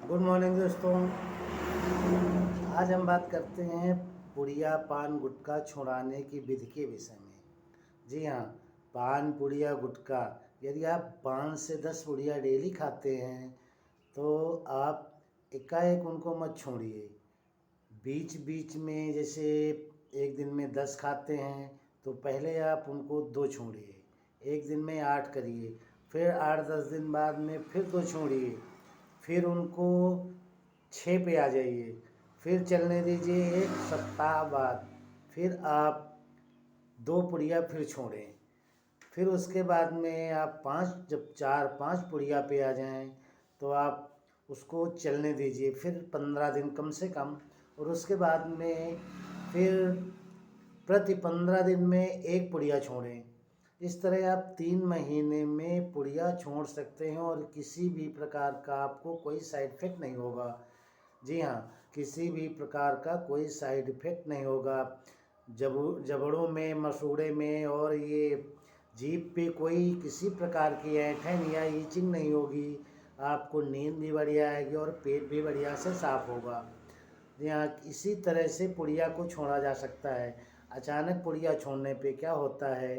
Good morning दोस्तों। आज हम बात करते हैं पुड़िया पान गुटखा छुड़ाने की विधि के विषय में। जी हाँ, पान पुड़िया गुटखा यदि आप 5 से 10 पुड़िया डेली खाते हैं तो आप एकाएक उनको मत छोड़िए। बीच बीच में जैसे एक दिन में 10 खाते हैं तो पहले आप उनको 2 छोड़िए, एक दिन में 8 करिए, फिर 8-10 दिन बाद में फिर 2 छोड़िए, फिर उनको 6 पे आ जाइए, फिर चलने दीजिए एक सप्ताह बाद, फिर आप 2 पुड़िया फिर छोड़ें, फिर उसके बाद में आप 5 जब 4-5 पुड़िया पे आ जाएं तो आप उसको चलने दीजिए फिर 15 दिन कम से कम, और उसके बाद में फिर प्रति 15 दिन में 1 पुड़िया छोड़ें। इस तरह आप 3 महीने में पुड़िया छोड़ सकते हैं और किसी भी प्रकार का आपको कोई साइड इफ़ेक्ट नहीं होगा। जी हाँ, किसी भी प्रकार का कोई साइड इफ़ेक्ट नहीं होगा। जबड़ों में, मसूड़े में और ये जीभ पे कोई किसी प्रकार की ऐंठन या ईचिंग नहीं होगी। आपको नींद भी बढ़िया आएगी और पेट भी बढ़िया से साफ़ होगा। जी हाँ, इसी तरह से पुड़िया को छोड़ा जा सकता है। अचानक पुड़िया छोड़ने पे क्या होता है,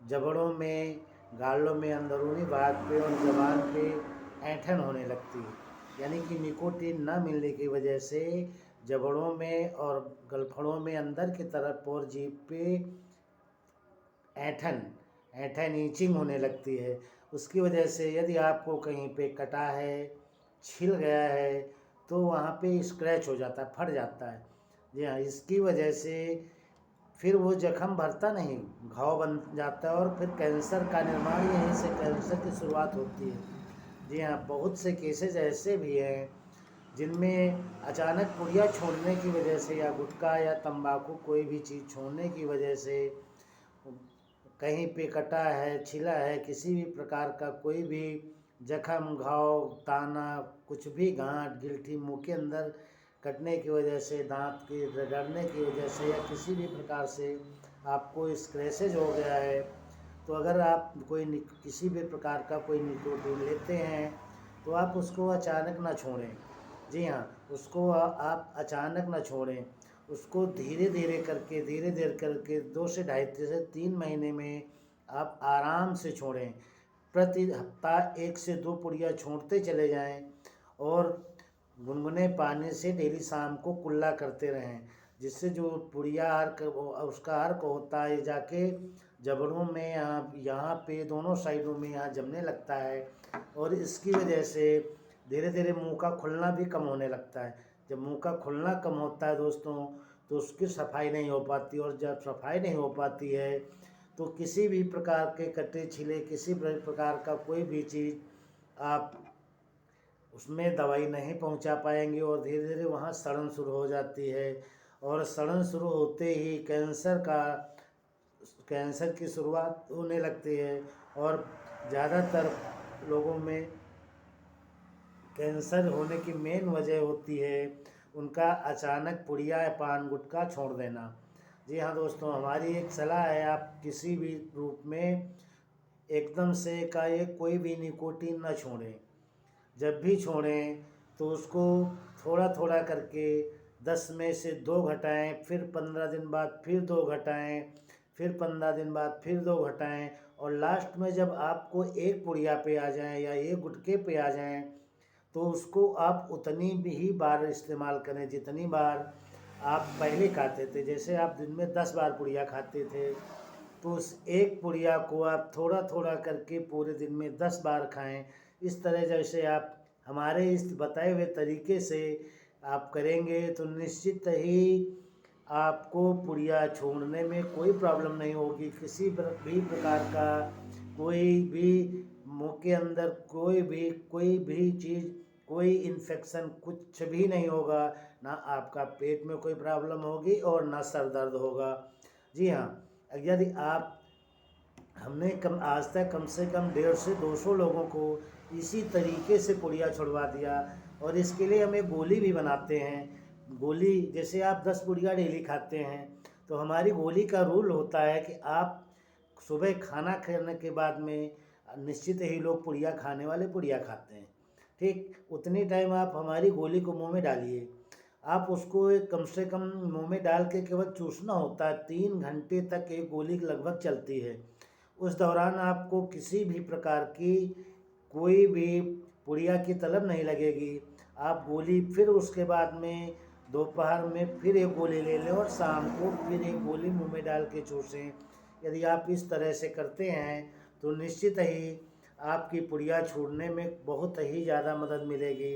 जबड़ों में, गालों में, अंदरूनी भाग पे और ज़बान पे ऐंठन होने लगती है, यानी कि निकोटीन न मिलने की वजह से जबड़ों में और गलफड़ों में अंदर की तरफ और जीभ पे ऐंठन ऐंठन ईचिंग होने लगती है। उसकी वजह से यदि आपको कहीं पे कटा है, छिल गया है तो वहाँ पे स्क्रैच हो जाता है, फट जाता है। जी हाँ, इसकी वजह से फिर वो जख्म भरता नहीं, घाव बन जाता है और फिर कैंसर का निर्माण यहीं से कैंसर की शुरुआत होती है। जी हाँ, बहुत से केसेज ऐसे भी हैं जिनमें अचानक पुड़िया छोड़ने की वजह से या गुटखा या तंबाकू कोई भी चीज़ छोड़ने की वजह से कहीं पे कटा है, छिला है, किसी भी प्रकार का कोई भी जख्म, घाव, ताना, कुछ भी गांठ, गिल्ठी मुंह के अंदर कटने की वजह से, दांत के रगड़ने की वजह से या किसी भी प्रकार से आपको स्क्रैचेज हो गया है, तो अगर आप किसी भी प्रकार का कोई निकोटीन लेते हैं तो आप उसको अचानक ना छोड़ें। जी हाँ, उसको आप अचानक ना छोड़ें, उसको धीरे धीरे करके 2 से ढाई से 3 महीने में आप आराम से छोड़ें। प्रति हफ्ता 1 से 2 पुड़िया छोड़ते चले जाएं और गुनगुने पानी से डेली शाम को कुल्ला करते रहें, जिससे जो पुड़िया अर्क उसका अर्क होता है जाके जबड़ों में, यहाँ पे दोनों साइडों में यहाँ जमने लगता है और इसकी वजह से धीरे धीरे मुंह का खुलना भी कम होने लगता है। जब मुंह का खुलना कम होता है दोस्तों तो उसकी सफाई नहीं हो पाती, और जब सफाई नहीं हो पाती है तो किसी भी प्रकार के कटे छिले, किसी भी प्रकार का कोई भी चीज़ आप उसमें दवाई नहीं पहुंचा पाएंगे और धीरे धीरे वहाँ सड़न शुरू हो जाती है, और सड़न शुरू होते ही कैंसर की शुरुआत होने लगती है। और ज़्यादातर लोगों में कैंसर होने की मेन वजह होती है उनका अचानक पुड़िया या पान गुटखा छोड़ देना। जी हाँ दोस्तों, हमारी एक सलाह है, आप किसी भी रूप में एकदम से एकाएक कोई भी निकोटीन ना छोड़ें। जब भी छोड़ें तो उसको थोड़ा थोड़ा करके 10 में से 2 घटाएं, फिर 15 दिन बाद फिर 2 घटाएं, फिर 15 दिन बाद फिर 2 घटाएं, और लास्ट में जब आपको 1 पुड़िया पे आ जाएं या 1 गुटखे पे आ जाएं तो उसको आप उतनी भी ही बार इस्तेमाल करें जितनी बार आप पहले खाते थे। जैसे आप दिन में 10 बार पुड़िया खाते थे तो उस 1 पुड़िया को आप थोड़ा थोड़ा करके पूरे दिन में 10 बार खाएं। इस तरह जैसे आप हमारे इस बताए हुए तरीके से आप करेंगे तो निश्चित ही आपको पुड़िया छोड़ने में कोई प्रॉब्लम नहीं होगी। किसी भी प्रकार का कोई भी मुंह के अंदर कोई भी चीज़, कोई इन्फेक्शन कुछ भी नहीं होगा, ना आपका पेट में कोई प्रॉब्लम होगी और ना सर दर्द होगा। जी हाँ, यदि आप हमने आज तक कम से कम 150 से 200 लोगों को इसी तरीके से पुड़िया छुड़वा दिया, और इसके लिए हम एक गोली भी बनाते हैं। गोली जैसे आप 10 पुड़िया डेली खाते हैं तो हमारी गोली का रूल होता है कि आप सुबह खाना खाने के बाद में, निश्चित ही लोग पुड़िया खाने वाले पुड़िया खाते हैं, ठीक उतनी टाइम आप हमारी गोली को मुंह में डालिए। आप उसको एक कम से कम मुंह में डाल के केवल चूसना होता है। 3 घंटे तक एक गोली लगभग चलती है। उस दौरान आपको किसी भी प्रकार की कोई भी पुड़िया की तलब नहीं लगेगी। आप गोली फिर उसके बाद में दोपहर में फिर एक गोली ले लें और शाम को फिर एक गोली मुंह में डाल के चूसें। यदि आप इस तरह से करते हैं तो निश्चित ही आपकी पुड़िया छूटने में बहुत ही ज़्यादा मदद मिलेगी।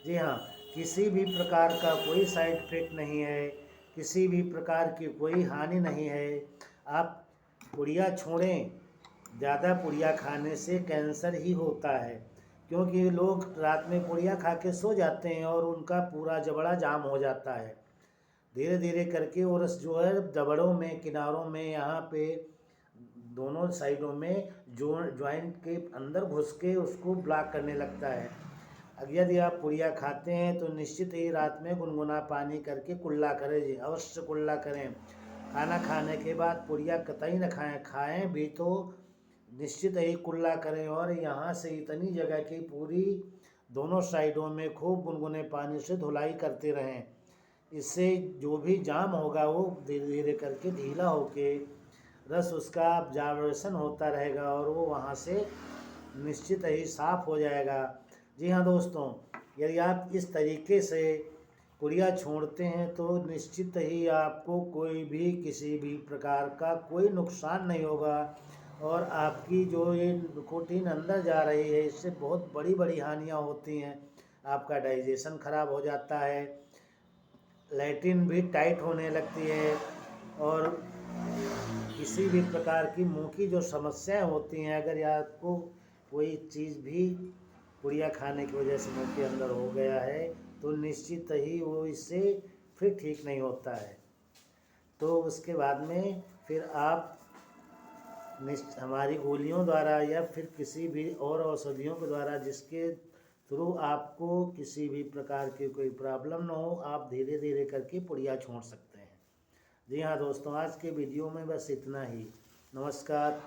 जी हाँ, किसी भी प्रकार का कोई साइड इफेक्ट नहीं है, किसी भी प्रकार की कोई हानि नहीं है। आप पुड़िया छोड़ें, ज़्यादा पुड़िया खाने से कैंसर ही होता है, क्योंकि लोग रात में पुड़िया खा के सो जाते हैं और उनका पूरा जबड़ा जाम हो जाता है। धीरे धीरे करके और जो है जबड़ों में, किनारों में, यहाँ पे दोनों साइडों में जॉइंट के अंदर घुस के उसको ब्लॉक करने लगता है। अब यदि आप पुड़िया खाते हैं तो निश्चित ही रात में गुनगुना पानी करके कुल्ला करें जी, अवश्य कुल्ला करें। खाना खाने के बाद पुड़िया कतई न खाएं, खाएं भी तो निश्चित ही कुल्ला करें। और यहाँ से इतनी जगह की पूरी दोनों साइडों में खूब गुनगुने पानी से धुलाई करते रहें। इससे जो भी जाम होगा वो धीरे धीरे करके ढीला होके रस उसका ऑब्जर्वेशन होता रहेगा और वो वहाँ से निश्चित ही साफ हो जाएगा। जी हाँ दोस्तों, यदि आप इस तरीके से पुड़िया छोड़ते हैं तो निश्चित ही आपको कोई भी किसी भी प्रकार का कोई नुकसान नहीं होगा। और आपकी जो ये निकोटीन अंदर जा रही है इससे बहुत बड़ी बड़ी हानियाँ होती हैं। आपका डाइजेशन खराब हो जाता है, लैट्रिन भी टाइट होने लगती है, और किसी भी प्रकार की मुंह की जो समस्याएं होती हैं, अगर आपको कोई चीज़ भी पुड़िया खाने की वजह से मुंह के अंदर हो गया है तो निश्चित ही वो इससे फिर ठीक नहीं होता है। तो उसके बाद में फिर आप हमारी गोलियों द्वारा या फिर किसी भी और औषधियों के द्वारा जिसके थ्रू आपको किसी भी प्रकार की कोई प्रॉब्लम ना हो, आप धीरे धीरे करके पुड़िया छोड़ सकते हैं। जी हाँ दोस्तों, आज के वीडियो में बस इतना ही। नमस्कार।